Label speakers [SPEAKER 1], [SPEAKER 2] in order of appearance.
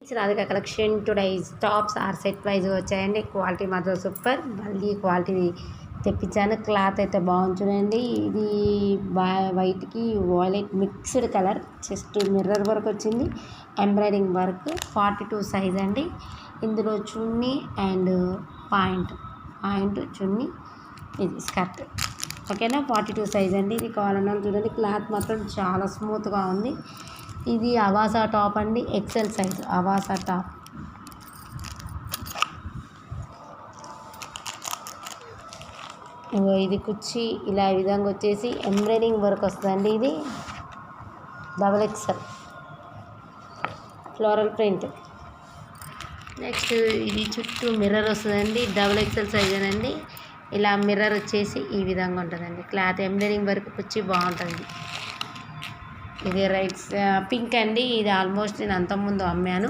[SPEAKER 1] Radhika collection today tops are set wise వచ్చాయండి. Quality మాత్రం super. మళ్ళీ క్వాలిటీ తెప్పించాను. క్లాత్ అయితే బాగుంటుందండి. ఇది వైట్కి violet mixed colour. Chest mirror work వచ్చింది. ఎంబ్రాయిడింగ్ వర్క్ 42 సైజ్ అండి. ఇందులో చున్నీ అండ్ పాయింట్ చున్నీ, ఇది స్కర్ట్. ఓకేనా, 42 సైజ్ అండి. ఇది కావాలన్నా చూడండి. క్లాత్ మాత్రం చాలా స్మూత్గా ఉంది. ఇది అవాసా టాప్ అండి, ఎక్సెల్ సైజ్ అవాసా టాప్. ఇది కుర్చీ ఇలా ఈ విధంగా వచ్చేసి ఎంబ్రాయిడింగ్ వర్క్ వస్తుందండి. ఇది XXL ఫ్లోరల్ ప్రింట్. నెక్స్ట్ ఇది చుట్టూ మిర్రర్ వస్తుందండి. XXL సైజ్ అండి. ఇలా మిర్రర్ వచ్చేసి ఈ విధంగా ఉంటుందండి. క్లాత్ ఎంబ్రాయిడింగ్ వర్క్ కుర్చీ బాగుంటుంది. ఇది పింక్ అండి. ఇది ఆల్మోస్ట్ నేను అంతకుముందు అమ్మాను.